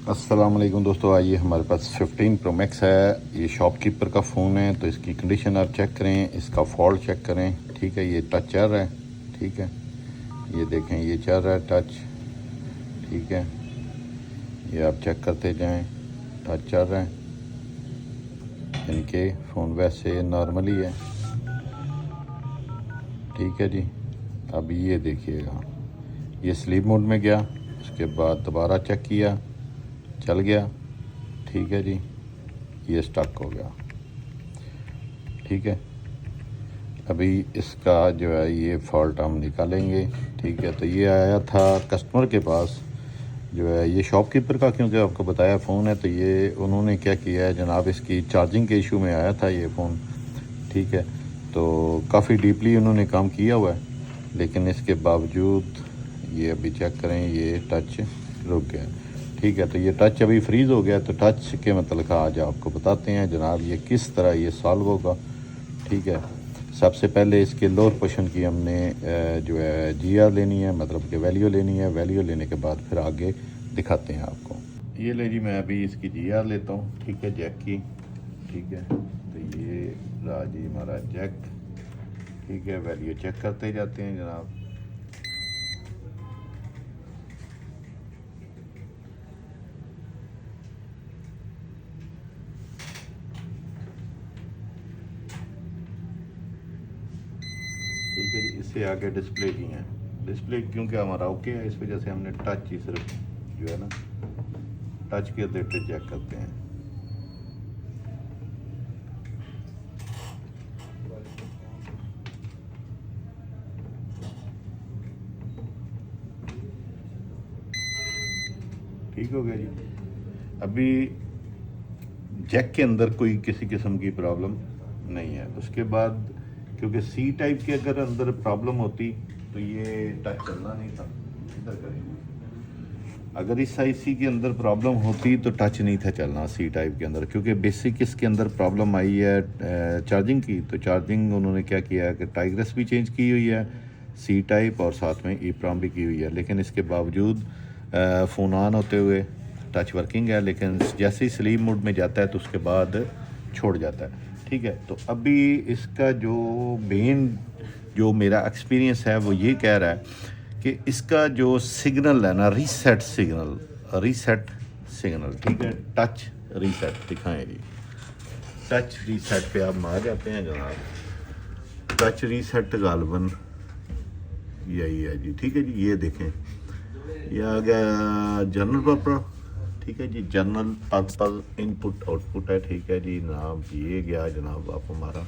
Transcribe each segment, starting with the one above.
अस्सलाम वालेकुम दोस्तों, आइए हमारे पास 15 प्रो मैक्स है। ये शॉपकीपर का फ़ोन है, तो इसकी कंडीशन आप चेक करें, इसका फॉल्ट चेक करें। ठीक है, ये टच चल रहा है। ठीक है, ये देखें, ये चल रहा है टच। ठीक है, ये आप चेक करते जाएं, टच चल रहा है। इनके फ़ोन वैसे नॉर्मली है। ठीक है जी, अब ये देखिएगा, ये स्लीप मोड में गया, उसके बाद दोबारा चेक किया, चल गया। ठीक है जी, ये स्टक हो गया। ठीक है, अभी इसका जो है ये फॉल्ट हम निकालेंगे। ठीक है, तो ये आया था कस्टमर के पास, जो है ये शॉपकीपर का, क्योंकि आपको बताया फ़ोन है, तो ये उन्होंने क्या किया है जनाब, इसकी चार्जिंग के इशू में आया था ये फ़ोन। ठीक है, तो काफ़ी डीपली उन्होंने काम किया हुआ है, लेकिन इसके बावजूद ये अभी चेक करें, ये टच रुक गया। ठीक है, तो ये टच अभी फ्रीज़ हो गया। तो टच के मतलब का आज आपको बताते हैं जनाब, ये किस तरह ये सॉल्व होगा। ठीक है, सबसे पहले इसके लोअर पोर्शन की हमने जो है जीआर लेनी है, मतलब कि वैल्यू लेनी है। वैल्यू लेने के बाद फिर आगे दिखाते हैं आपको। ये ले जी, मैं अभी इसकी जीआर लेता हूँ। ठीक है, जैक की। ठीक है, तो ये रहा जी हमारा जैक। ठीक है, वैल्यू चेक करते जाते हैं जनाब। ठीक है जी, इससे आगे डिस्प्ले की है। डिस्प्ले क्योंकि हमारा ओके है, इस वजह से हमने टच ही सिर्फ जो है ना, टच के रिलेटेड चेक करते हैं। ठीक हो गया जी। अभी जैक के अंदर कोई किसी किस्म की प्रॉब्लम नहीं है। उसके बाद क्योंकि सी टाइप के अगर अंदर प्रॉब्लम होती तो ये टच करना नहीं था। इधर करेंगे, अगर इस आईसी के अंदर प्रॉब्लम होती तो टच नहीं था चलना सी टाइप के अंदर, क्योंकि बेसिक इसके अंदर प्रॉब्लम आई है चार्जिंग की। तो चार्जिंग उन्होंने क्या किया है कि टाइग्रेस भी चेंज की हुई है, सी टाइप, और साथ में ईप्राम भी की हुई है। लेकिन इसके बावजूद फ़ोन ऑन होते हुए टच वर्किंग है, लेकिन जैसे ही स्लीप मोड में जाता है तो उसके बाद छोड़ जाता है। ठीक है, तो अभी इसका जो मेन जो मेरा एक्सपीरियंस है वो ये कह रहा है कि इसका जो सिग्नल है ना, रीसेट सिग्नल। ठीक है, टच रीसेट दिखाएं जी। टच रीसेट पे आप मार जाते हैं जनाब। टच रीसेट गालबन यही है जी। ठीक है जी, ये देखें, ये आ गया जनरल पर्पज। ठीक है जी, जनरल पर्पज इनपुट आउटपुट है। ठीक है जी जनाब, ये गया जनाब आप हमारा।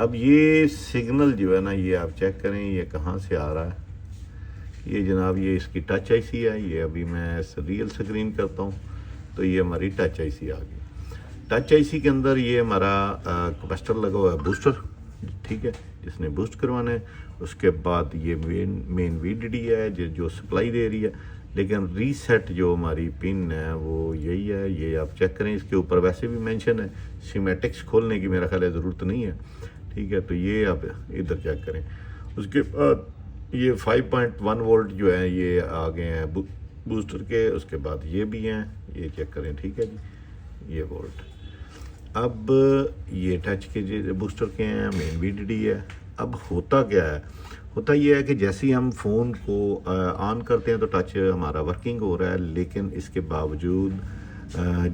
अब ये सिग्नल जो है ना, ये आप चेक करें, ये कहाँ से आ रहा है। ये जनाब, ये इसकी टच आईसी है। ये अभी मैं रियल स्क्रीन करता हूँ, तो ये हमारी टच आईसी आ गई। टच आईसी के अंदर ये हमारा कैपेसिटर लगा हुआ है, बूस्टर। ठीक है, जिसने बूस्ट करवाना है। उसके बाद ये मेन वीडीडी है जो सप्लाई दे रही है। लेकिन रीसेट जो हमारी पिन है वो यही है, ये आप चेक करें। इसके ऊपर वैसे भी मेंशन है, सीमेटिक्स खोलने की मेरा ख्याल है ज़रूरत नहीं है। ठीक है, तो ये आप इधर चेक करें। उसके बाद ये 5.1 वोल्ट जो है ये आ गए हैं बूस्टर के। उसके बाद ये भी हैं, ये चेक करें। ठीक है जी, ये वोल्ट। अब ये टच के बूस्टर के हैं, मेन वीडीडी है। अब होता क्या है, होता ये है कि जैसे ही हम फ़ोन को ऑन करते हैं तो टच हमारा वर्किंग हो रहा है, लेकिन इसके बावजूद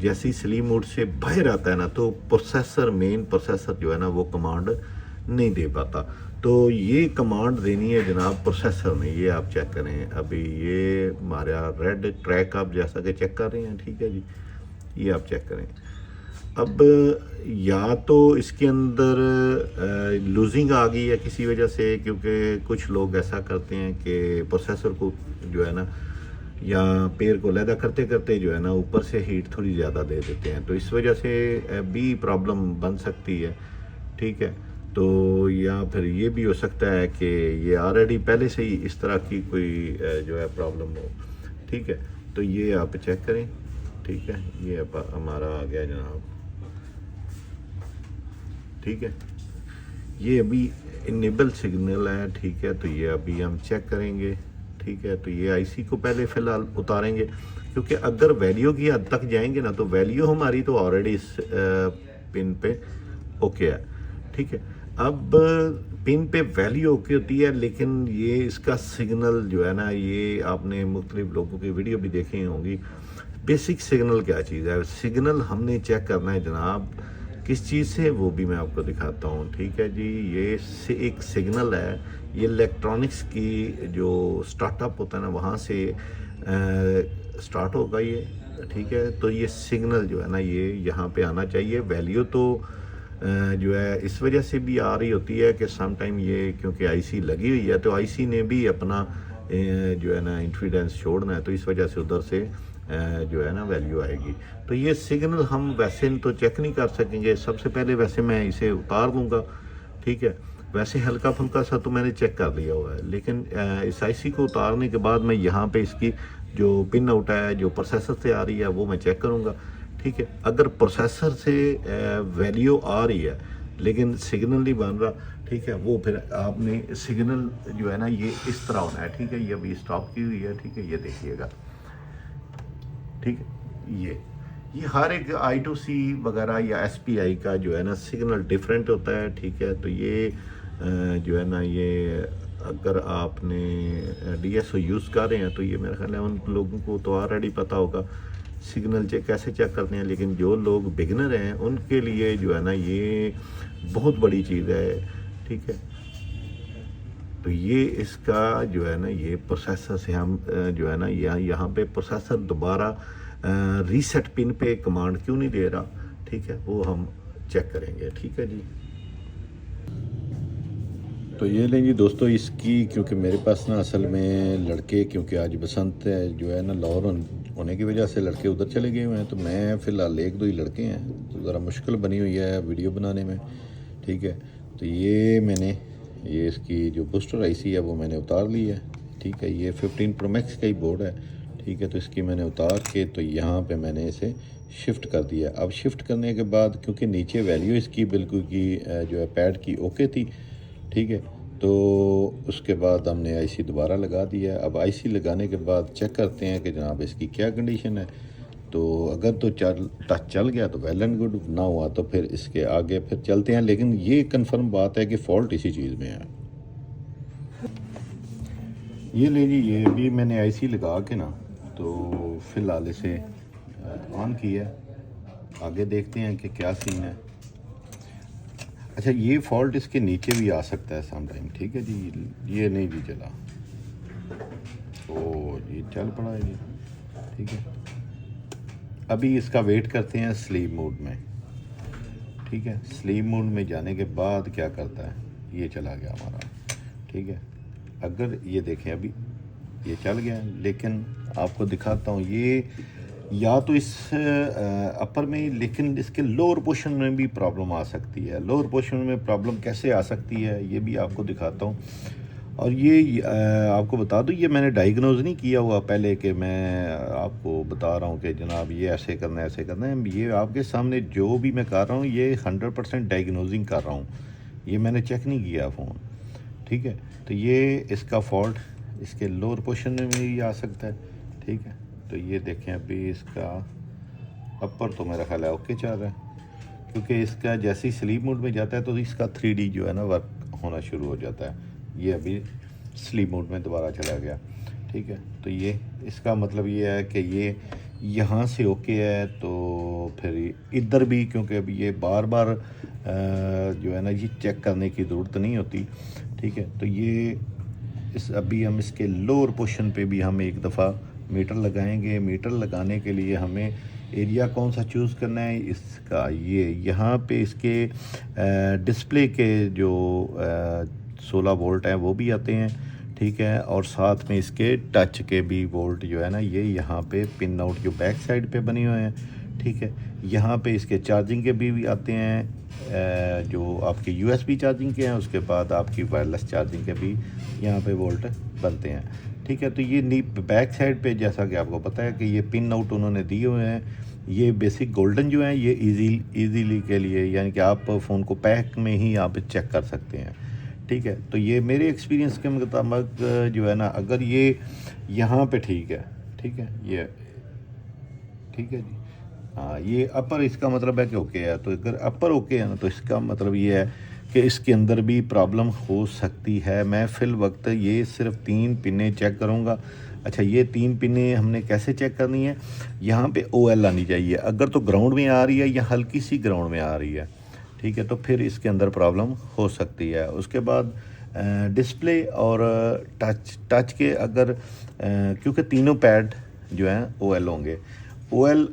जैसे ही स्लीप मोड से बाहर आता है ना, तो मेन प्रोसेसर जो है ना वो कमांड नहीं दे पाता। तो ये कमांड देनी है जनाब प्रोसेसर ने, ये आप चेक करें। अभी ये हमारा रेड ट्रैक आप जैसा कि चेक कर रहे हैं। ठीक है जी, ये आप चेक करें। अब या तो इसके अंदर लूजिंग आ गई है किसी वजह से, क्योंकि कुछ लोग ऐसा करते हैं कि प्रोसेसर को जो है ना, या पैर को लैदा करते करते जो है ना ऊपर से हीट थोड़ी ज़्यादा दे देते हैं, तो इस वजह से भी प्रॉब्लम बन सकती है। ठीक है, तो या फिर ये भी हो सकता है कि ये ऑलरेडी पहले से ही इस तरह की कोई जो है प्रॉब्लम हो। ठीक है, तो ये आप चेक करें। ठीक है, ये हमारा आ गया जनाब। ठीक है, ये अभी इनेबल सिग्नल है। ठीक है, तो ये अभी हम चेक करेंगे। ठीक है, तो ये आईसी को पहले फ़िलहाल उतारेंगे। क्योंकि अगर वैल्यू की हद तक जाएंगे ना तो वैल्यू हमारी तो ऑलरेडी इस पिन पे ओके है, ठीक है। अब पिन पे वैल्यू ओके होती है, लेकिन ये इसका सिग्नल जो है ना, ये आपने मुख्तलिफ लोगों की वीडियो भी देखी होंगी। बेसिक सिग्नल क्या चीज़ है, सिग्नल हमने चेक करना है जनाब किस चीज़ से, वो भी मैं आपको दिखाता हूँ, ठीक है जी। ये एक सिग्नल है, ये इलेक्ट्रॉनिक्स की जो स्टार्टअप होता है ना वहाँ से स्टार्ट होगा ये, ठीक है। तो ये सिग्नल जो है ना ये यहाँ पे आना चाहिए। वैल्यू तो जो है इस वजह से भी आ रही होती है कि सम टाइम ये क्योंकि आईसी लगी हुई है तो आईसी ने भी अपना जो है ना इंफिडेंस छोड़ना है, तो इस वजह से उधर से जो है ना वैल्यू आएगी। तो ये सिग्नल हम वैसे तो चेक नहीं कर सकेंगे, सबसे पहले वैसे मैं इसे उतार दूंगा, ठीक है। वैसे हल्का फुल्का सा तो मैंने चेक कर लिया हुआ है, लेकिन इस आईसी को उतारने के बाद मैं यहाँ पे इसकी जो पिन आउट है जो प्रोसेसर से आ रही है वो मैं चेक करूँगा, ठीक है। अगर प्रोसेसर से वैल्यू आ रही है लेकिन सिग्नल नहीं बन रहा, ठीक है, वो फिर आपने सिग्नल जो है ना ये इस तरह होना है, ठीक है। ये अभी स्टॉप की हुई है, ठीक है, ये देखिएगा, ठीक है। ये हर एक I2C वगैरह या SPI का जो है ना सिग्नल डिफरेंट होता है, ठीक है। तो ये जो है ना ये अगर आपने DSO यूज़ कर रहे हैं तो ये मेरा ख्याल है उन लोगों को तो ऑलरेडी पता होगा सिग्नल कैसे चेक करते हैं, लेकिन जो लोग बिगनर हैं उनके लिए जो है ना ये बहुत बड़ी चीज़ है, ठीक है। तो ये इसका जो है ना ये प्रोसेसर से हम जो है ना यहाँ पे प्रोसेसर दोबारा रीसेट पिन पे कमांड क्यों नहीं दे रहा, ठीक है, वो हम चेक करेंगे, ठीक है जी। तो ये लें जी दोस्तों इसकी, क्योंकि मेरे पास ना असल में लड़के, क्योंकि आज बसंत है जो है ना लाहौर होने की वजह से लड़के उधर चले गए हुए हैं, तो मैं फ़िलहाल एक दो ही लड़के हैं, तो ज़रा मुश्किल बनी हुई है वीडियो बनाने में, ठीक है। तो ये मैंने ये इसकी जो बूस्टर आईसी है वो मैंने उतार ली है, ठीक है। ये 15 Pro Max का ही बोर्ड है, ठीक है। तो इसकी मैंने उतार के तो यहाँ पे मैंने इसे शिफ्ट कर दिया। अब शिफ्ट करने के बाद क्योंकि नीचे वैल्यू इसकी बिल्कुल की जो है पैड की ओके थी, ठीक है, तो उसके बाद हमने आईसी दोबारा लगा दिया। अब आईसी लगाने के बाद चेक करते हैं कि जनाब इसकी क्या कंडीशन है। तो अगर तो टच चल गया तो वेल एंड गुड, ना हुआ तो फिर इसके आगे फिर चलते हैं। लेकिन ये कंफर्म बात है कि फ़ॉल्ट इसी चीज़ में है। ये ले जी, ये भी मैंने आईसी लगा के ना तो फ़िलहाल इसे ऑन किया, आगे देखते हैं कि क्या सीन है। अच्छा, ये फॉल्ट इसके नीचे भी आ सकता है सम टाइम, ठीक है जी। ये नहीं भी चला, ओ ये चल पड़ा है जी, ठीक है। अभी इसका वेट करते हैं स्लीप मोड में, ठीक है। स्लीप मोड में जाने के बाद क्या करता है, ये चला गया हमारा, ठीक है। अगर ये देखें अभी ये चल गया, लेकिन आपको दिखाता हूँ ये या तो इस अपर में, लेकिन इसके लोअर पोर्शन में भी प्रॉब्लम आ सकती है। लोअर पोर्शन में प्रॉब्लम कैसे आ सकती है ये भी आपको दिखाता हूँ। और ये आपको बता दूँ, ये मैंने डायग्नोज नहीं किया हुआ पहले कि मैं आपको बता रहा हूँ कि जनाब ये ऐसे करना है ऐसे करना है। ये आपके सामने जो भी मैं कर रहा हूँ ये 100% डायग्नोजिंग कर रहा हूँ, ये मैंने चेक नहीं किया फ़ोन, ठीक है। तो ये इसका फॉल्ट इसके लोअर पोर्शन में भी आ सकता है, ठीक है। तो ये देखें अभी इसका अपर तो मेरा ख्याल है ओके चल रहा है, क्योंकि इसका जैसे ही स्लीप मोड में जाता है तो इसका 3D जो है ना वर्क होना शुरू हो जाता है। ये अभी स्लीप मोड में दोबारा चला गया, ठीक है। तो ये इसका मतलब ये है कि ये यहाँ से ओके है, तो फिर इधर भी, क्योंकि अभी ये बार बार जो है ना ये चेक करने की ज़रूरत नहीं होती, ठीक है। तो ये अभी हम इसके लोअर पोर्शन पे भी हम एक दफ़ा मीटर लगाएंगे। मीटर लगाने के लिए हमें एरिया कौन सा चूज़ करना है, इसका ये यहाँ पे इसके डिस्प्ले के जो 16 वोल्ट हैं वो भी आते हैं, ठीक है। और साथ में इसके टच के भी वोल्ट जो है ना ये यहाँ पे पिन आउट जो बैक साइड पे बने हुए हैं, ठीक है। यहाँ पे इसके चार्जिंग के भी आते हैं, जो आपके USB चार्जिंग के हैं, उसके बाद आपकी वायरलेस चार्जिंग के भी यहाँ पे वोल्ट बनते हैं, ठीक है। तो ये बैक साइड पे जैसा कि आपको पता है कि ये पिन आउट उन्होंने दिए हुए हैं। ये बेसिक गोल्डन जो है ये इजीली के लिए, यानी कि आप फ़ोन को पैक में ही आप चेक कर सकते हैं, ठीक है। तो ये मेरे एक्सपीरियंस के मुताबिक जो है ना, अगर ये यहाँ पे ठीक है, ठीक है, ये ठीक है जी। हाँ, ये अपर इसका मतलब है कि ओके है, तो अगर अपर ओके है ना तो इसका मतलब ये है कि इसके अंदर भी प्रॉब्लम हो सकती है। मैं फिल वक्त ये सिर्फ 3 पिनें चेक करूँगा। अच्छा, ये 3 पिनें हमने कैसे चेक करनी है? यहाँ पे OL आनी चाहिए। अगर तो ग्राउंड में आ रही है या हल्की सी ग्राउंड में आ रही है, ठीक है, तो फिर इसके अंदर प्रॉब्लम हो सकती है। उसके बाद डिस्प्ले और टच के अगर क्योंकि तीनों पैड जो हैं OL होंगे। OL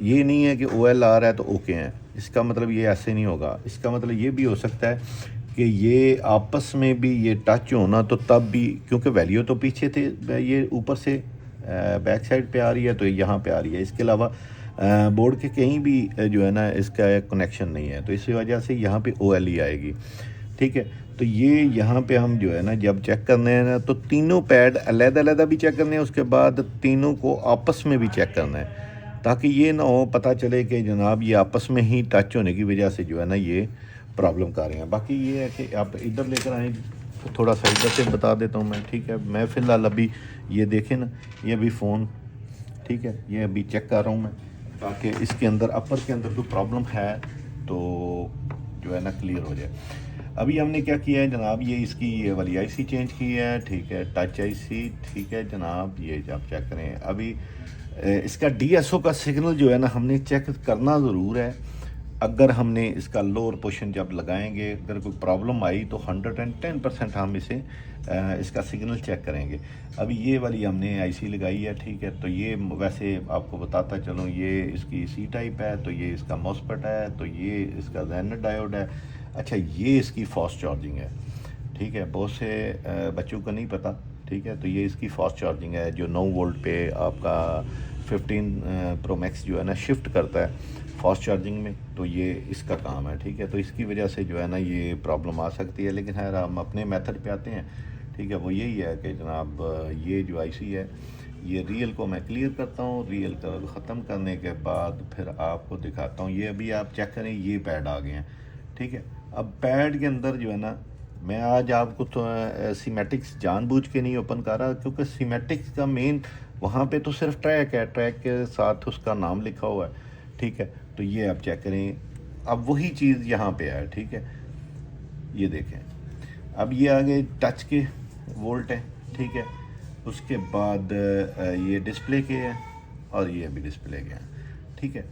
ये नहीं है कि OL आ रहा है तो ओके हैं, इसका मतलब ये ऐसे नहीं होगा। इसका मतलब ये भी हो सकता है कि ये आपस में भी ये टच होना, तो तब भी क्योंकि वैल्यू तो पीछे थे, ये ऊपर से बैक साइड पे आ रही है तो यहाँ पे आ रही है। इसके अलावा बोर्ड के कहीं भी जो है ना इसका कनेक्शन नहीं है, तो इसी वजह से यहाँ पे OL ही आएगी, ठीक है। तो ये यहाँ पे हम जो है ना जब चेक करने हैं ना तो तीनों पैड अलग-अलग भी चेक करने हैं, उसके बाद तीनों को आपस में भी चेक करना है, ताकि ये ना हो पता चले कि जनाब ये आपस में ही टच होने की वजह से जो है ना ये प्रॉब्लम कर रहे हैं। बाकी ये है कि आप इधर लेकर आएँ, तो थोड़ा सा इधर से बता देता हूँ मैं, ठीक है। मैं फ़िलहाल अभी ये देखें ना, ये अभी फ़ोन, ठीक है, ये अभी चेक कर रहा हूँ मैं, ताकि इसके अंदर अपर के अंदर कोई प्रॉब्लम है तो जो है ना क्लियर हो जाए। अभी हमने क्या किया है जनाब, ये इसकी ये वाली IC चेंज की है, ठीक है, टच IC, ठीक है जनाब। ये आप चेक करें अभी इसका DSO का सिग्नल जो है ना हमने चेक करना ज़रूर है। अगर हमने इसका लोअर पोर्शन जब लगाएंगे, अगर कोई प्रॉब्लम आई तो 110% हम इसे इसका सिग्नल चेक करेंगे। अभी ये वाली हमने IC लगाई है, ठीक है। तो ये वैसे आपको बताता चलूँ, ये इसकी C टाइप है, तो ये इसका MOSFET है, तो ये इसका जेनर डायोड है। अच्छा, ये इसकी फास्ट चार्जिंग है, ठीक है, बहुत से बच्चों को नहीं पता, ठीक है। तो ये इसकी फास्ट चार्जिंग है जो 9 वोल्ट पे आपका 15 Pro Max जो है ना शिफ्ट करता है फास्ट चार्जिंग में, तो ये इसका काम है, ठीक है। तो इसकी वजह से जो है ना ये प्रॉब्लम आ सकती है, लेकिन खैर हम अपने मेथड पे आते हैं, ठीक है। वो यही है कि जनाब ये जो IC है, ये रियल को मैं क्लियर करता हूँ, रियल का ख़त्म करने के बाद फिर आपको दिखाता हूँ। ये अभी आप चेक करें, ये पैड आ गए हैं, ठीक है। अब पैड के अंदर जो है ना, मैं आज आपको तो सीमेटिक्स जानबूझ के नहीं ओपन कर रहा, क्योंकि सीमेटिक्स का मेन वहाँ पे तो सिर्फ ट्रैक है, ट्रैक के साथ उसका नाम लिखा हुआ है, ठीक है। तो ये आप चेक करें, अब वही चीज़ यहाँ पे है, ठीक है। ये देखें, अब ये आगे टच के वोल्ट है, ठीक है। उसके बाद ये डिस्प्ले के है और ये भी डिस्प्ले के हैं, ठीक है।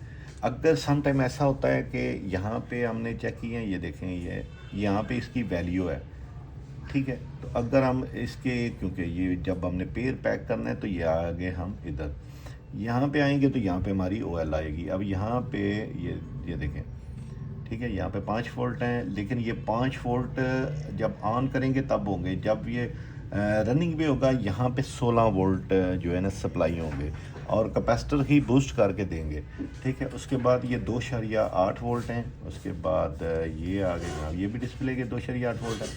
अगर सम टाइम ऐसा होता है कि यहाँ पे हमने चेक किए हैं, ये देखें, ये यहाँ पे इसकी वैल्यू है, ठीक है। तो अगर हम इसके, क्योंकि ये जब हमने पेयर पैक करना है तो ये आगे हम इधर यहाँ पे आएंगे तो यहाँ पे हमारी OL आएगी। अब यहाँ पे ये देखें, ठीक है, यहाँ पे 5 वोल्ट हैं, लेकिन ये 5 वोल्ट जब ऑन करेंगे तब होंगे, जब ये रनिंग में होगा यहाँ पे 16 वोल्ट जो है ना सप्लाई होंगे और कैपेसिटर ही बूस्ट करके देंगे, ठीक है। उसके बाद ये 2.8 वोल्ट हैं, उसके बाद ये आगे जनाब ये भी डिस्प्ले के 2.8 वोल्ट है,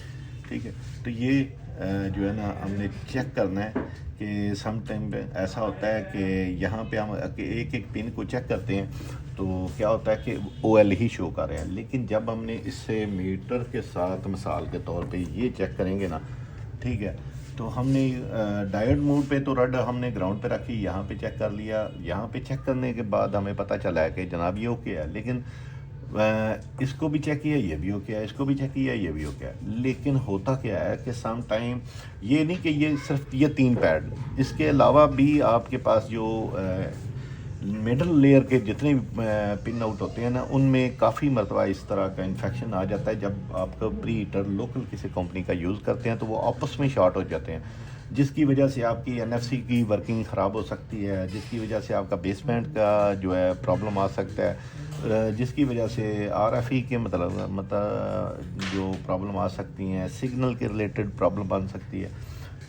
ठीक है। तो ये जो है ना हमने चेक करना है कि सम टाइम पे ऐसा होता है कि यहाँ पे हम एक एक पिन को चेक करते हैं तो क्या होता है कि OL ही शो कर रहे हैं, लेकिन जब हमने इससे मीटर के साथ मिसाल के तौर पे ये चेक करेंगे ना, ठीक है, तो हमने डायोड मोड पे तो रड हमने ग्राउंड पे रखी, यहाँ पे चेक कर लिया। यहाँ पे चेक करने के बाद हमें पता चला है कि जनाब ये ओके है, लेकिन इसको भी चेक किया, ये भी ओके है, इसको भी चेक किया, ये भी ओके है। लेकिन होता क्या है कि सम टाइम ये नहीं कि ये सिर्फ ये 3 पैड, इसके अलावा भी आपके पास जो मिडल लेयर के जितने पिन आउट होते हैं ना, उनमें काफ़ी मरतबा इस तरह का इन्फेक्शन आ जाता है। जब आप प्री हीटर लोकल किसी कंपनी का यूज़ करते हैं तो वो आपस में शॉर्ट हो जाते हैं, जिसकी वजह से आपकी NFC की वर्किंग ख़राब हो सकती है, जिसकी वजह से आपका बेसमेंट का जो है प्रॉब्लम आ सकता है, जिसकी वजह से RFE के मतलब जो प्रॉब्लम आ सकती हैं, सिग्नल के रिलेटेड प्रॉब्लम बन सकती है।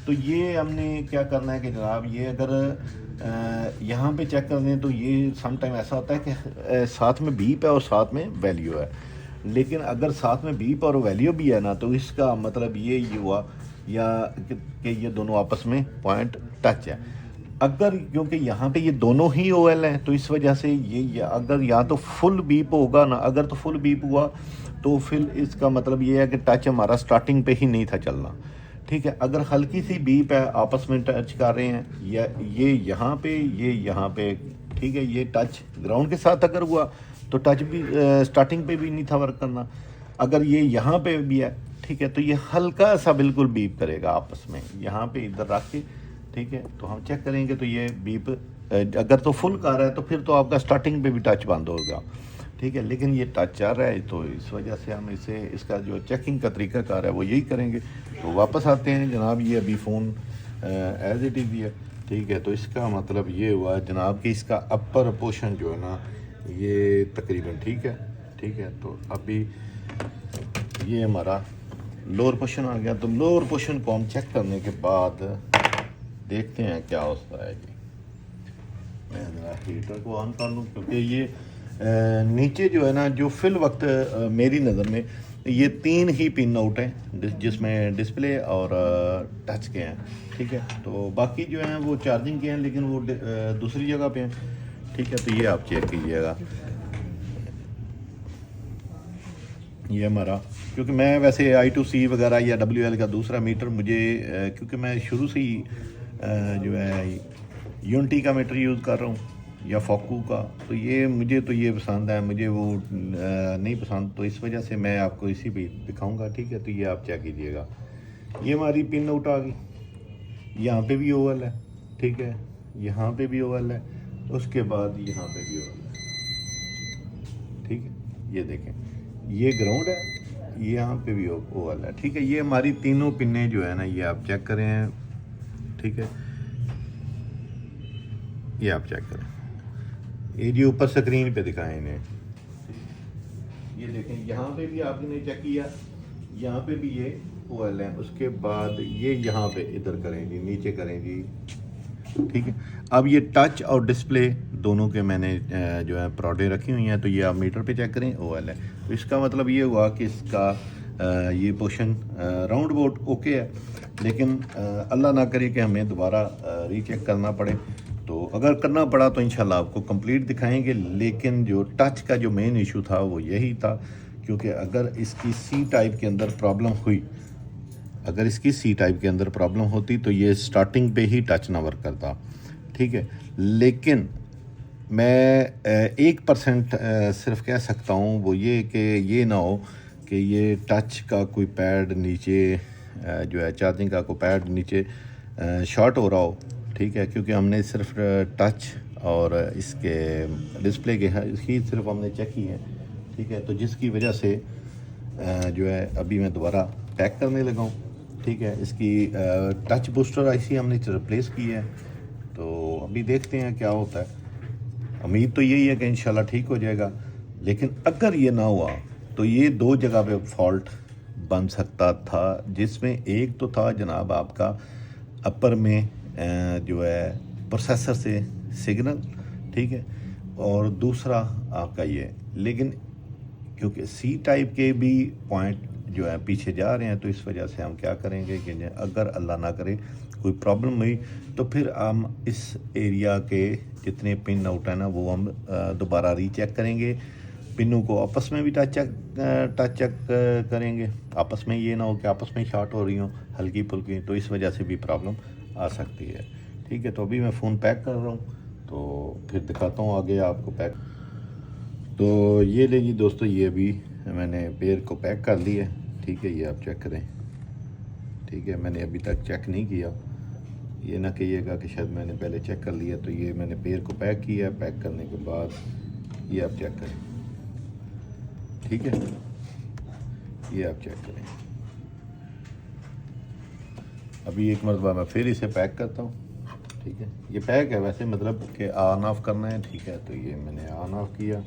तो ये हमने क्या करना है कि जनाब ये अगर यहाँ पे चेक कर दें तो ये सम टाइम ऐसा होता है कि साथ में बीप है और साथ में वैल्यू है, लेकिन अगर साथ में बीप और वैल्यू भी है ना, तो इसका मतलब ये हुआ या कि ये दोनों आपस में पॉइंट टच है। अगर क्योंकि यहाँ पे ये दोनों ही OL हैं तो इस वजह से ये अगर या तो फुल बीप होगा ना, अगर तो फुल बीप हुआ तो फिर इसका मतलब ये है कि टच हमारा स्टार्टिंग पे ही नहीं था चलना, ठीक है। अगर हल्की सी बीप है, आपस में टच कर रहे हैं, या ये यहाँ पे ठीक है। ये टच ग्राउंड के साथ अगर हुआ तो टच भी स्टार्टिंग पे भी नहीं था वर्क करना। अगर ये यहाँ पे भी है, ठीक है, तो ये हल्का सा बिल्कुल बीप करेगा आपस में, यहाँ पे इधर रख के, ठीक है। तो हम चेक करेंगे तो ये बीप अगर तो फुल कर रहा है तो फिर तो आपका स्टार्टिंग पे भी टच बंद होगा, ठीक है। लेकिन ये टच आ रहा है तो इस वजह से हम इसे इसका जो चेकिंग का तरीका कार है वो यही करेंगे। तो वापस आते हैं जनाब, ये अभी फ़ोन एज इट इज़ है, ठीक है। तो इसका मतलब ये हुआ जनाब कि इसका अपर पोर्शन जो है ना ये तकरीबन ठीक है, ठीक है। तो अभी ये हमारा लोअर पोर्शन आ गया। तो लोअर पोर्शन को हम चेक करने के बाद देखते हैं क्या होता है जी। मैं ज़रा हीटर को ऑन कर लूँ क्योंकि ये नीचे जो है ना जो फिल वक्त मेरी नज़र में ये 3 ही पिन आउट हैं जिसमें डिस्प्ले और टच के हैं, ठीक है। तो बाकी जो हैं वो चार्जिंग के हैं लेकिन वो दूसरी जगह पे हैं, ठीक है। तो ये आप चेक कीजिएगा। ये हमारा, क्योंकि मैं वैसे I2C वगैरह या WL का दूसरा मीटर मुझे क्योंकि मैं शुरू से ही जो है यूनिटी का मीटर यूज़ कर रहा हूँ या फोकू का, तो ये मुझे तो ये पसंद है, मुझे वो नहीं पसंद, तो इस वजह से मैं आपको इसी पे दिखाऊंगा, ठीक है। तो ये आप चेक कीजिएगा। ये हमारी पिन आउट आ गई, यहाँ पे भी ओवल है, ठीक है, यहाँ पे भी ओवल है, उसके बाद यहाँ पे भी ओवल है, ठीक है। ये देखें ये ग्राउंड है, यहाँ पे भी ओवल है, ठीक है। ये हमारी तीनों पिनें जो है ना ये आप चेक करें, ठीक है। ये आप चेक करें, ये जो ऊपर स्क्रीन पे दिखाएं इन्हें, ये देखें यहाँ पे भी आपने चेक किया, यहाँ पे भी ये ओवल है। उसके बाद ये यहाँ पे इधर करें जी, नीचे करें जी, ठीक है। अब ये टच और डिस्प्ले दोनों के मैंने जो है प्रोडे रखी हुई हैं, तो ये आप मीटर पे चेक करें ओवल है। तो इसका मतलब ये हुआ कि इसका ये पोर्शन राउंड अबाउट ओके है, लेकिन अल्लाह ना करे कि हमें दोबारा रीचेक करना पड़े। तो अगर करना पड़ा तो इंशाल्लाह आपको कंप्लीट दिखाएंगे। लेकिन जो टच का जो मेन इशू था वो यही था, क्योंकि अगर इसकी सी टाइप के अंदर प्रॉब्लम हुई, अगर इसकी सी टाइप के अंदर प्रॉब्लम होती तो ये स्टार्टिंग पे ही टच ना वर्क करता, ठीक है। लेकिन मैं 1% सिर्फ कह सकता हूँ वो ये कि ये ना हो कि ये टच का कोई पैड नीचे जो है चार्जिंग का कोई पैड नीचे शॉर्ट हो रहा हो, ठीक है। क्योंकि हमने सिर्फ टच और इसके डिस्प्ले के इसकी सिर्फ हमने चेक की है, ठीक है। तो जिसकी वजह से जो है अभी मैं दोबारा पैक करने लगा हूँ, ठीक है। इसकी टच बूस्टर आईसी हमने रिप्लेस की है, तो अभी देखते हैं क्या होता है। उम्मीद तो यही है कि इंशाल्लाह ठीक हो जाएगा। लेकिन अगर ये ना हुआ तो ये 2 जगह पे फॉल्ट बन सकता था, जिसमें एक तो था जनाब आपका अपर में जो है प्रोसेसर से सिग्नल, ठीक है, और दूसरा आपका ये। लेकिन क्योंकि सी टाइप के भी पॉइंट जो है पीछे जा रहे हैं, तो इस वजह से हम क्या करेंगे कि अगर अल्लाह ना करे कोई प्रॉब्लम हुई तो फिर हम इस एरिया के जितने पिन आउट है ना वो हम दोबारा रीचेक करेंगे। पिनों को आपस में भी टच चेक करेंगे, आपस में ये ना हो कि आपस में शॉर्ट हो रही हो हल्की फुल्की, तो इस वजह से भी प्रॉब्लम आ सकती है, ठीक है। तो अभी मैं फ़ोन पैक कर रहा हूँ, तो फिर दिखाता हूँ आगे आपको पैक। तो ये ले जी दोस्तों, ये अभी मैंने पेयर को पैक कर लिया, ठीक है। ये आप चेक करें, ठीक है। मैंने अभी तक चेक नहीं किया, ये ना कहिएगा कि शायद मैंने पहले चेक कर लिया। तो ये मैंने पेयर को पैक किया, पैक करने के बाद ये आप चेक करें, ठीक है। ये आप चेक करें। अभी एक मरतबा मैं फिर इसे पैक करता हूँ, ठीक है। ये पैक है वैसे, मतलब कि ऑन ऑफ करना है, ठीक है। तो ये मैंने ऑन ऑफ किया,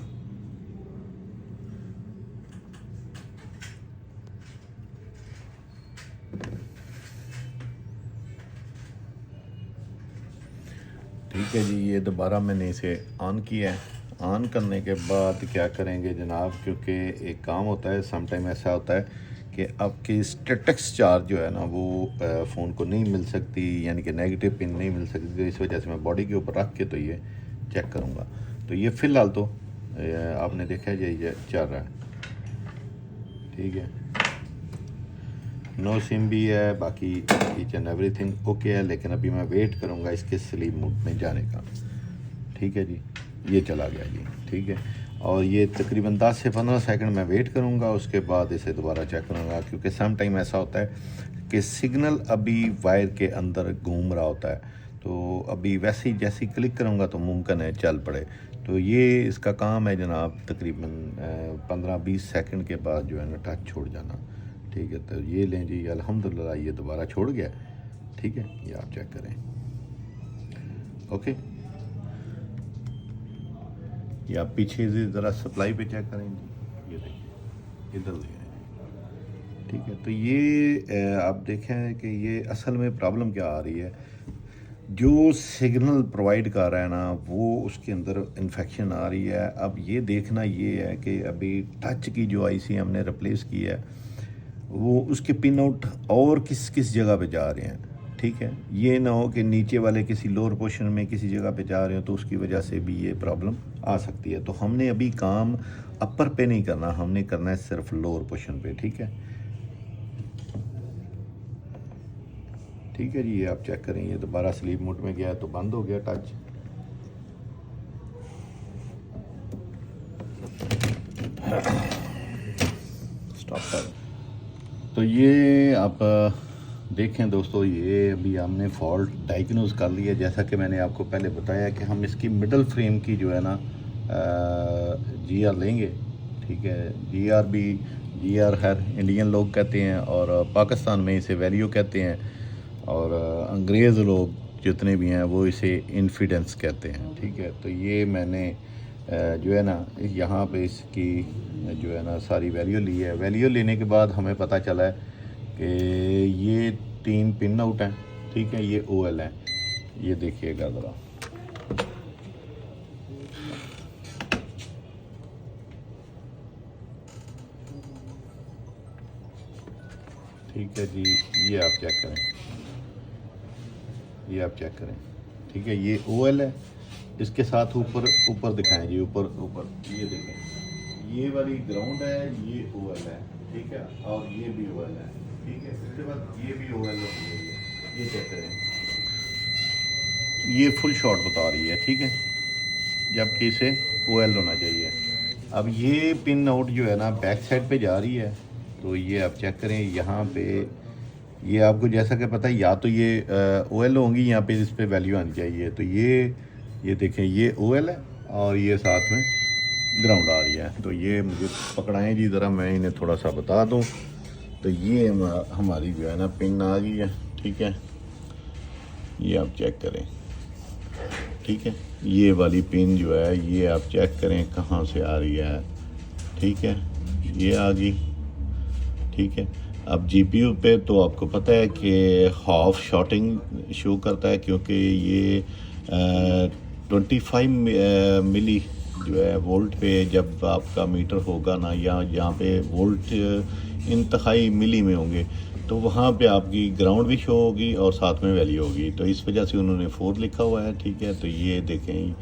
ठीक है जी। ये दोबारा मैंने इसे ऑन किया है। ऑन करने के बाद क्या करेंगे जनाब, क्योंकि एक काम होता है, समटाइम ऐसा होता है कि आपकी स्टेटस चार्ज जो है ना वो फ़ोन को नहीं मिल सकती, यानी कि नेगेटिव पिन नहीं मिल सकती। तो इस वजह से मैं बॉडी के ऊपर रख के तो ये चेक करूँगा। तो ये फ़िलहाल तो आपने देखा है ये चल रहा है, ठीक है। नो सिम भी है, बाकी ईच एंड एवरीथिंग ओके है। लेकिन अभी मैं वेट करूँगा इसके स्लीप मोड में जाने का, ठीक है जी। ये चला गया जी, ठीक है। और ये तकरीबन 10 से 15 सेकंड मैं वेट करूँगा, उसके बाद इसे दोबारा चेक करूँगा, क्योंकि सम टाइम ऐसा होता है कि सिग्नल अभी वायर के अंदर घूम रहा होता है। तो अभी वैसे ही जैसे ही क्लिक करूँगा तो मुमकिन है चल पड़े। तो ये इसका काम है जनाब, तकरीबन 15-20 सेकंड के बाद जो है ना टच छोड़ जाना, ठीक है। तो ये लें जी, अल्हम्दुलिल्लाह ये दोबारा छोड़ गया, ठीक है। ये आप चेक करें, ओके। ये आप पीछे से ज़रा सप्लाई पे चेक करें जी, ये देखिए इधर ले आए, ठीक है। तो ये आप देखें कि ये असल में प्रॉब्लम क्या आ रही है, जो सिग्नल प्रोवाइड कर रहा है ना वो उसके अंदर इन्फेक्शन आ रही है। अब ये देखना ये है कि अभी टच की जो आईसी हमने रिप्लेस की है वो उसके पिन आउट और किस किस जगह पे जा रहे हैं, ठीक है। ये ना हो कि नीचे वाले किसी लोअर पोर्शन में किसी जगह पे जा रहे हो तो उसकी वजह से भी ये प्रॉब्लम आ सकती है। तो हमने अभी काम अपर पे नहीं करना, हमने करना है सिर्फ लोअर पोर्शन पे, ठीक है। ठीक है जी, ये आप चेक करें, ये दोबारा स्लीप मोड में गया तो बंद हो गया टच। स्टॉप कर। तो ये आप देखें दोस्तों, ये अभी हमने फॉल्ट डायग्नोज कर लिया। जैसा कि मैंने आपको पहले बताया कि हम इसकी मिडल फ्रेम की जो है ना जीआर लेंगे, ठीक है। जीआर हर इंडियन लोग कहते हैं और पाकिस्तान में इसे वैल्यू कहते हैं, और अंग्रेज़ लोग जितने भी हैं वो इसे इन्फिडेंस कहते हैं, ठीक है। तो ये मैंने जो है ना यहाँ पे इसकी जो है ना सारी वैल्यू ली है। वैल्यू लेने के बाद हमें पता चला है कि ये 3 पिन आउट हैं, ठीक है। ये ओएल है, ये देखिएगा ज़रा, ठीक है जी। ये आप चेक करें, ये आप चेक करें, ठीक है। ये ओएल है, इसके साथ ऊपर दिखाएं जी, ऊपर ये देखें, ये वाली ग्राउंड है, ये ओएल है, ठीक है। और ये भी ओएल है, ठीक है। उसके बाद ये भी ओएल है, ये चेक करें, ये फुल शॉट बता रही है, ठीक है, जबकि इसे ओएल होना चाहिए। अब ये पिन आउट जो है ना बैक साइड पे जा रही है, तो ये आप चेक करें यहाँ पे, ये आपको जैसा कि पता है या तो ये ओएल होंगी, यहाँ पे इस पे वैल्यू आनी चाहिए। तो ये देखें, ये ओएल है और ये साथ में ग्राउंड आ रही है। तो ये मुझे पकड़ाएं जी ज़रा, मैं इन्हें थोड़ा सा बता दूं। तो ये हमारी जो है ना पिन आ गई है, ठीक है। ये आप चेक करें, ठीक है। ये वाली पिन जो है ये आप चेक करें कहाँ से आ रही है, ठीक है। ये आ गई, ठीक है। अब जीपीयू पे तो आपको पता है कि हाफ शॉटिंग शो करता है, क्योंकि ये 25 मिली जो है वोल्ट पे जब आपका मीटर होगा ना, या यहाँ पे वोल्ट इंतहाई मिली में होंगे, तो वहाँ पे आपकी ग्राउंड भी शो होगी और साथ में वैल्यू होगी। तो इस वजह से उन्होंने 4 लिखा हुआ है, ठीक है। तो ये देखें,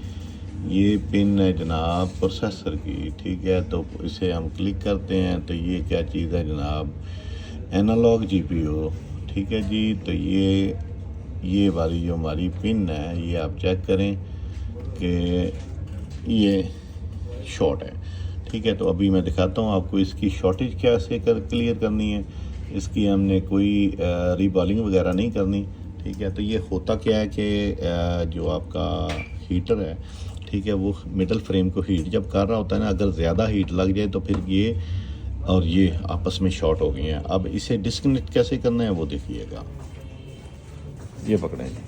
ये पिन है जनाब प्रोसेसर की, ठीक है। तो इसे हम क्लिक करते हैं तो ये क्या चीज़ है जनाब, एनालॉग जीपीयू, ठीक है जी। तो ये वाली जो हमारी पिन है ये आप चेक करें कि ये शॉर्ट है, ठीक है। तो अभी मैं दिखाता हूँ आपको इसकी शॉर्टेज कैसे क्लियर करनी है। इसकी हमने कोई रीबॉलिंग वगैरह नहीं करनी, ठीक है। तो ये होता क्या है कि जो आपका हीटर है, ठीक है, वो मिडल फ्रेम को हीट जब कर रहा होता है ना, अगर ज़्यादा हीट लग जाए तो फिर ये और ये आपस में शॉर्ट हो गई हैं। अब इसे डिस्कनेक्ट कैसे करना है वो देखिएगा, ये पकड़ें जी।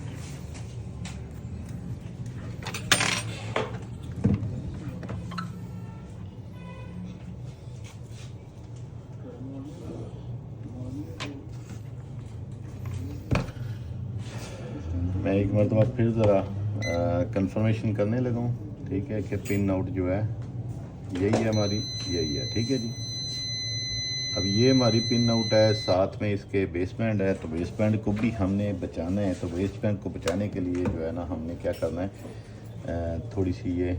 मैं एक मरतबा फिर ज़रा कंफर्मेशन करने लगा हूँ, ठीक है, कि पिन आउट जो है यही है हमारी, यही है, ठीक है जी। अब ये हमारी पिन आउट है, साथ में इसके बेसबैंड है। तो बेसबैंड को भी हमने बचाना है। तो बेसबैंड को बचाने के लिए जो है ना हमने क्या करना है, थोड़ी सी ये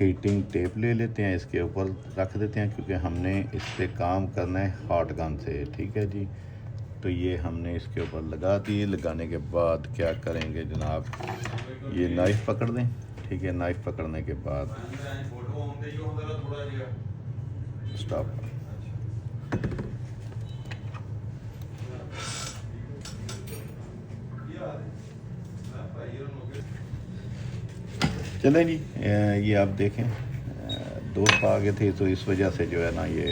हीटिंग टेप ले लेते हैं, इसके ऊपर रख देते हैं, क्योंकि हमने इस पर काम करना है हॉट गन से, ठीक है जी। तो ये हमने इसके ऊपर लगा दी। लगाने के बाद क्या करेंगे जनाब, ये नाइफ़ पकड़ दें, ठीक है। नाइफ पकड़ने के बाद स्टॉप। चलें जी, ये आप देखें, दोस्त आ गए थे तो इस वजह से जो है ना ये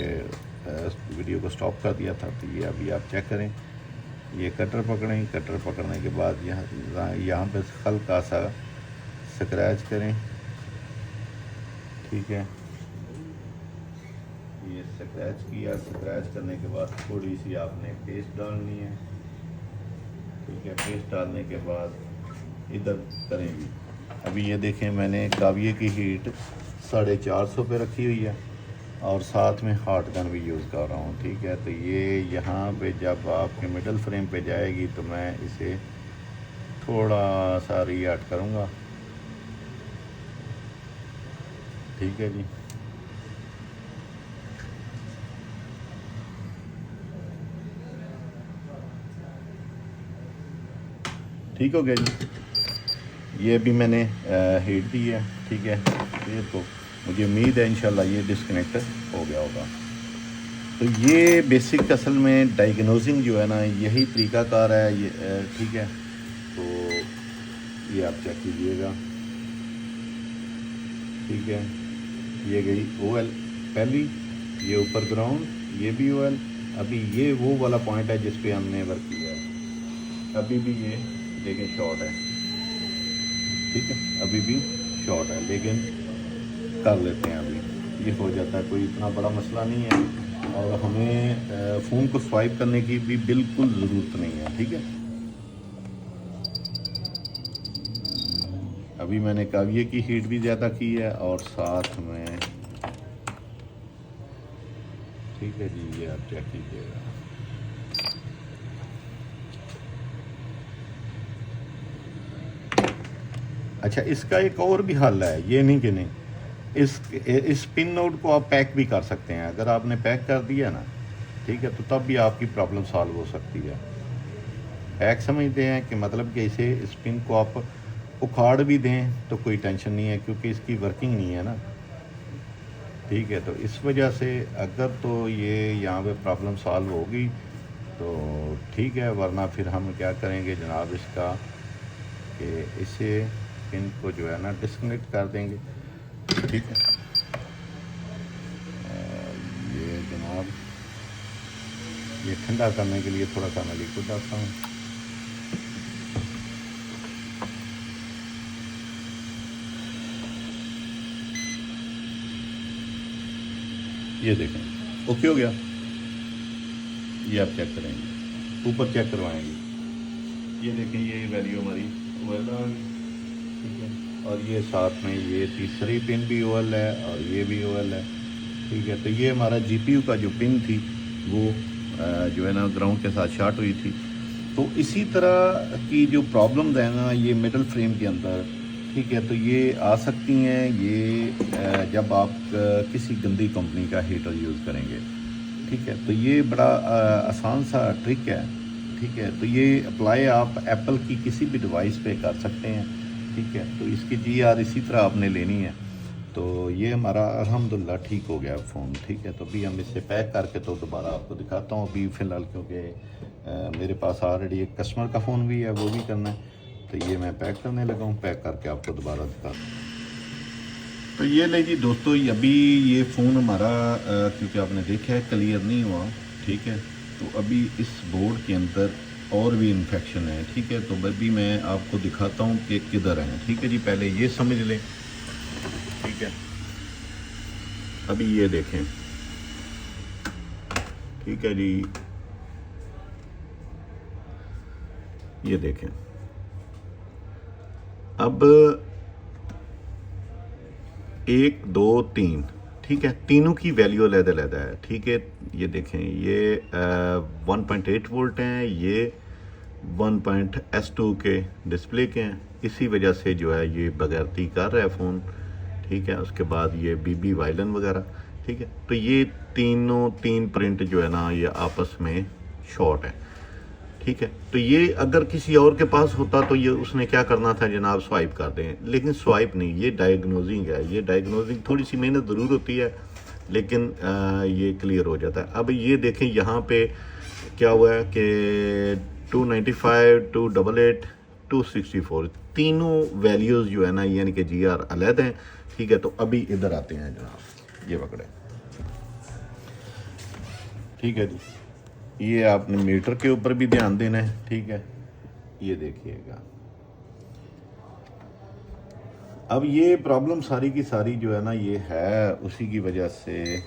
वीडियो को स्टॉप कर दिया था। तो ये अभी आप चेक करें, ये कटर पकड़ें, कटर पकड़ने के बाद यहाँ पे हल्का सा स्क्रैच करें, ठीक है। ये स्क्रैच किया, स्क्रैच करने के बाद थोड़ी सी आपने पेस्ट डालनी है, ठीक है। पेस्ट डालने के बाद इधर करेंगे। अभी ये देखें, मैंने काविये की हीट 450 पे रखी हुई है और साथ में हॉट गन भी यूज़ कर रहा हूँ, ठीक है। तो ये यहाँ पे जब आपके मिडल फ्रेम पे जाएगी तो मैं इसे थोड़ा सा रीएक्ट करूँगा, ठीक है जी। ठीक हो गया जी। ये भी मैंने हीट दी है, ठीक है। ये तो मुझे उम्मीद है इंशाल्लाह ये डिस्कनेक्ट हो गया होगा। तो ये बेसिक असल में डायग्नोजिंग जो है ना यही तरीक़ाकार है ये, ठीक है। तो ये आप चेक कीजिएगा, ठीक है। ये गई OL पहली, ये ऊपर ग्राउंड, ये भी OL। अभी ये वो वाला पॉइंट है जिस पे हमने वर्क किया है। अभी भी ये लेकिन शॉर्ट है, ठीक है। अभी भी शॉर्ट है लेकिन कर लेते हैं, अभी ये हो जाता है, कोई इतना बड़ा मसला नहीं है। और हमें फ़ोन को स्वाइप करने की भी बिल्कुल ज़रूरत नहीं है, ठीक है। अभी मैंने काविये की हीट भी ज़्यादा की है और साथ में, ठीक है जी। ये आप चेक कीजिएगा। अच्छा, इसका एक और भी हल है, ये नहीं कि नहीं, इस पिन नोड को आप पैक भी कर सकते हैं। अगर आपने पैक कर दिया ना, ठीक है, तो तब भी आपकी प्रॉब्लम सॉल्व हो सकती है। पैक समझते हैं कि मतलब कि इसे इस पिन को आप उखाड़ भी दें तो कोई टेंशन नहीं है, क्योंकि इसकी वर्किंग नहीं है ना, ठीक है। तो इस वजह से अगर तो ये यहाँ पे प्रॉब्लम सॉल्व होगी तो ठीक है, वरना फिर हम क्या करेंगे जनाब इसका कि इसे पिन को जो है ना डिस्कनेक्ट कर देंगे, ठीक है। ये जनाब ये ठंडा करने के लिए थोड़ा सा मैं लिक्विड डालता हूँ। ये देखें ओके हो गया। ये आप चेक करेंगे, ऊपर चेक करवाएंगे, ये देखें ये वैल्यू हमारी OL आ गई, ठीक है। और ये साथ में ये तीसरी पिन भी OL है और ये भी OL है, ठीक है। तो ये हमारा GPU का जो पिन थी वो जो है ना ग्राउंड के साथ शॉर्ट हुई थी। तो इसी तरह की जो प्रॉब्लम्स है ना ये मिडल फ्रेम के अंदर, ठीक है, तो ये आ सकती हैं ये जब आप किसी गंदी कंपनी का हीटर यूज़ करेंगे, ठीक है। तो ये बड़ा आसान सा ट्रिक है, ठीक है। तो ये अप्लाई आप एप्पल की किसी भी डिवाइस पे कर सकते हैं, ठीक है। तो इसकी GR इसी तरह आपने लेनी है। तो ये हमारा अल्हम्दुलिल्लाह ठीक हो गया फ़ोन, ठीक है। तो अभी हम इसे पैक करके तो दोबारा आपको दिखाता हूँ अभी फ़िलहाल, क्योंकि मेरे पास ऑलरेडी एक कस्टमर का फ़ोन भी है, वो भी करना है। तो ये मैं पैक करने लगा हूँ, पैक करके आपको दोबारा दिखाता हूँ। तो ये ले जी दोस्तों, अभी ये फ़ोन हमारा क्योंकि आपने देखा है क्लियर नहीं हुआ, ठीक है। तो अभी इस बोर्ड के अंदर और भी इन्फेक्शन है, ठीक है। तो अभी मैं आपको दिखाता हूँ कि किधर है, ठीक है जी। पहले ये समझ लें, ठीक है। अभी ये देखें, ठीक है जी। ये देखें, अब 1 2 3, ठीक है, तीनों की वैल्यू अलग-अलग है, ठीक है। ये देखें, ये 1.8 वोल्ट हैं, ये 1.S2 के डिस्प्ले के हैं। इसी वजह से जो है ये बगैरती कर रहा है फ़ोन, ठीक है। उसके बाद ये BB वायलन वगैरह, ठीक है। तो ये तीन प्रिंट जो है ना ये आपस में शॉर्ट है, ठीक है। तो ये अगर किसी और के पास होता तो ये उसने क्या करना था जनाब, स्वाइप कर दें, लेकिन स्वाइप नहीं, ये डायग्नोजिंग है। ये डायग्नोजिंग थोड़ी सी मेहनत ज़रूर होती है, लेकिन ये क्लियर हो जाता है। अब ये देखें यहाँ पे क्या हुआ है कि 295, 288, 264 तीनों वैल्यूज़ जो है ना, यानी कि GR अलग हैं, ठीक है। तो अभी इधर आते हैं जनाब, ये पकड़े, ठीक है जी। ये आपने मीटर के ऊपर भी ध्यान देना है, ठीक है। ये देखिएगा, अब ये प्रॉब्लम सारी की सारी जो है ना, ये है उसी की वजह से,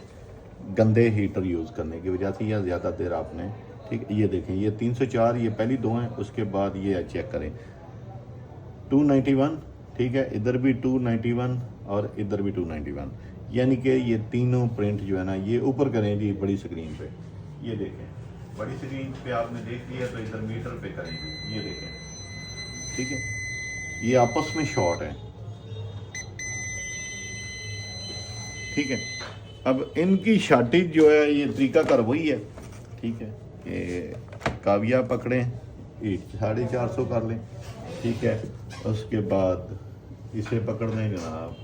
गंदे हीटर यूज़ करने की वजह से, या ज़्यादा देर आपने, ठीक है। ये देखें, ये 304, ये पहली दो हैं, उसके बाद ये चेक करें 291, ठीक है। इधर भी 291 और इधर भी 291, यानी कि ये तीनों प्रिंट जो है ना, ये ऊपर करें जी बड़ी स्क्रीन पे। ये देखें, बड़ी स्क्रीन पे आपने देख लिया, तो इधर मीटर पे करेंगे, ये देखें, ठीक है। ये आपस में शॉर्ट है, ठीक है। अब इनकी शार्टेज जो है, ये तरीका कर वही है, ठीक है, कि काविया पकड़ें, 450 कर लें, ठीक है। उसके बाद इसे पकड़ लें जनाब,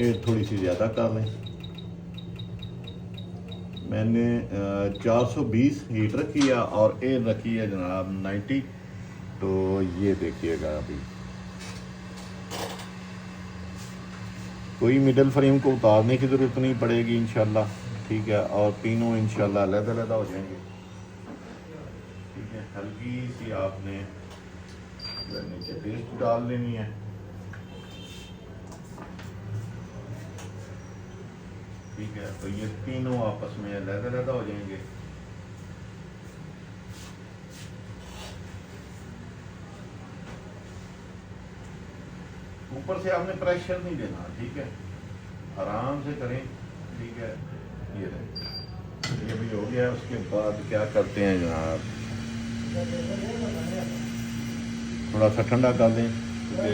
ये थोड़ी सी ज़्यादा कर लें। मैंने 420 हीट रखी है और ए रखी है जनाब 90। तो ये देखिएगा, अभी कोई मिडल फ्रेम को उतारने की ज़रूरत नहीं पड़ेगी इंशाल्लाह, ठीक है। और तीनों इंशाल्लाह अलग-अलग हो जाएंगे, ठीक है। हल्की सी आपने नीचे पेस्ट डाल लेनी है, ठीक है। तो ये तीनों आपस में अलग-अलग हो जाएंगे। ऊपर से आपने प्रेशर नहीं देना, ठीक है, आराम से करें, ठीक है। ये भी हो गया। उसके बाद क्या करते हैं जनाब, थोड़ा सा ठंडा कर दें, क्योंकि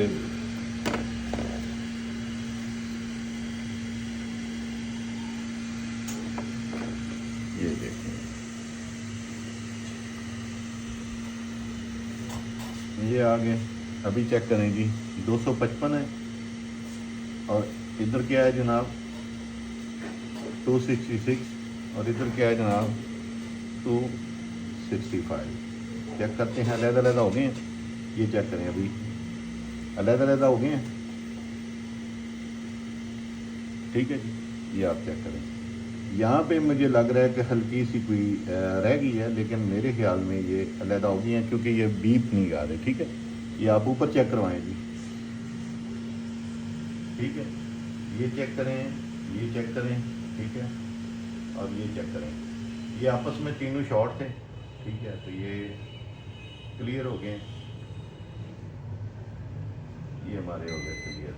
ये देखें, ये आ गए। अभी चेक करें जी, 255 है, और इधर क्या है जनाब 266, और इधर क्या है जनाब 265। चेक करते हैं, अलग-अलग हो गए हैं। ये चेक करें, अभी अलग-अलग हो गए हैं, ठीक है जी। ये आप चेक करें, यहाँ पे मुझे लग रहा है कि हल्की सी कोई रह गई है, लेकिन मेरे ख्याल में ये अलग हो गई हैं, क्योंकि ये बीप नहीं गा रहे, ठीक है। ये आप ऊपर चेक करवाएं जी, ठीक है। ये चेक करें, ये चेक करें, ठीक है, और ये चेक करें। ये आपस में तीनों शॉर्ट थे, ठीक है। तो ये क्लियर हो गए, ये हमारे हो गए क्लियर,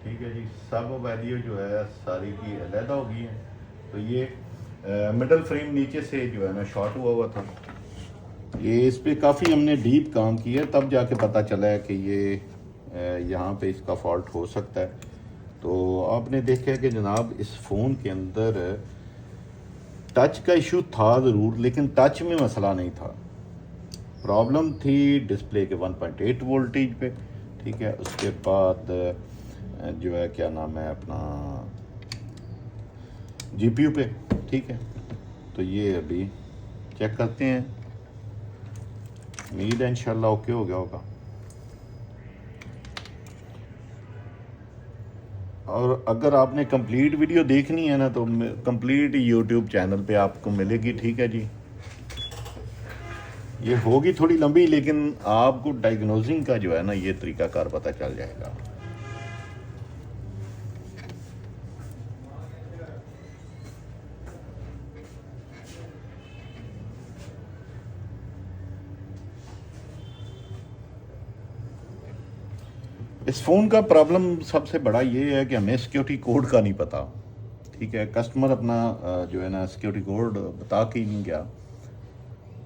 ठीक है जी। सब वैल्यू जो है सारी की अलग हो गई है। तो ये मिडल फ्रेम नीचे से जो है ना शॉर्ट हुआ था, ये इस पे काफ़ी हमने डीप काम किया, तब जाके पता चला है कि ये यहाँ पे इसका फॉल्ट हो सकता है। तो आपने देखा कि जनाब इस फ़ोन के अंदर टच का इशू था ज़रूर, लेकिन टच में मसला नहीं था, प्रॉब्लम थी डिस्प्ले के 1.8 वोल्टेज पे, ठीक है। उसके बाद जो है क्या नाम है अपना GPU पे, ठीक है। तो ये अभी चेक करते हैं, उम्मीद है इंशाल्लाह ओके हो गया होगा। और अगर आपने कंप्लीट वीडियो देखनी है ना, तो कंप्लीट YouTube चैनल पे आपको मिलेगी, ठीक है जी। ये होगी थोड़ी लंबी, लेकिन आपको डायग्नोजिंग का जो है ना ये तरीकाकार पता चल जाएगा। इस फ़ोन का प्रॉब्लम सबसे बड़ा ये है कि हमें सिक्योरिटी कोड का नहीं पता, ठीक है। कस्टमर अपना जो है ना सिक्योरिटी कोड बता के ही नहीं गया।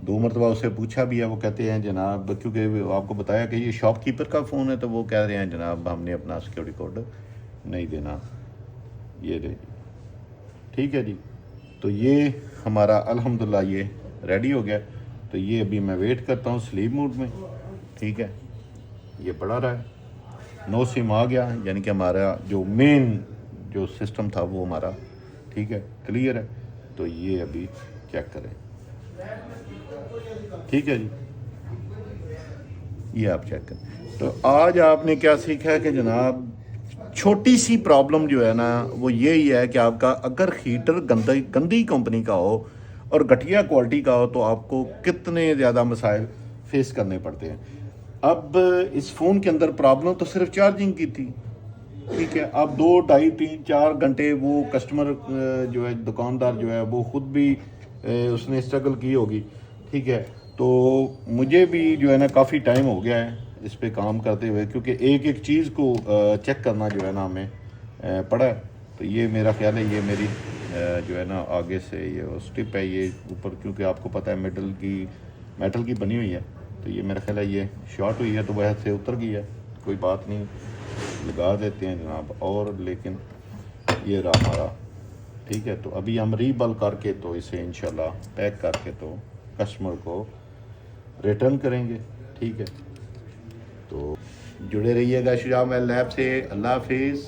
2 मरतबा उससे पूछा भी है, वो कहते हैं जनाब, क्योंकि आपको बताया कि ये शॉपकीपर का फ़ोन है, तो वो कह रहे हैं जनाब हमने अपना सिक्योरिटी कोड नहीं देना। ये दे, ठीक है जी। तो ये हमारा अल्हम्दुलिल्लाह ये रेडी हो गया। तो ये अभी मैं वेट करता हूँ स्लीप मोड में, ठीक है। ये पड़ा रहा है, नो सिम आ गया, यानी कि हमारा जो मेन जो सिस्टम था वो हमारा ठीक है, क्लियर है। तो ये अभी चेक करें, ठीक है जी, ये आप चेक करें। तो आज आपने क्या सीखा है कि जनाब छोटी सी प्रॉब्लम जो है ना वो यही है कि आपका अगर हीटर गंदी गंदी कंपनी का हो और घटिया क्वालिटी का हो तो आपको कितने ज़्यादा मसाइल फेस करने पड़ते हैं। अब इस फ़ोन के अंदर प्रॉब्लम तो सिर्फ चार्जिंग की थी, ठीक है। अब 2, 2.5, 3, 4 घंटे वो कस्टमर जो है दुकानदार जो है वो ख़ुद भी उसने स्ट्रगल की होगी, ठीक है। तो मुझे भी जो है ना काफ़ी टाइम हो गया है इस पे काम करते हुए, क्योंकि एक एक चीज़ को चेक करना जो है ना हमें पड़ा है। तो ये मेरा ख्याल है ये मेरी जो है ना आगे से ये स्टिप है ये ऊपर, क्योंकि आपको पता है मेटल की बनी हुई है। तो ये मेरा ख्याल है ये शॉर्ट हुई है तो वह से उतर गई है, कोई बात नहीं, लगा देते हैं जनाब। और लेकिन ये रहा हमारा, ठीक है। तो अभी हम रीबल करके तो इसे इंशाल्लाह पैक करके तो कस्टमर को रिटर्न करेंगे, ठीक है। तो जुड़े रहिएगा शुजाम लैब से। अल्लाह हाफिज़।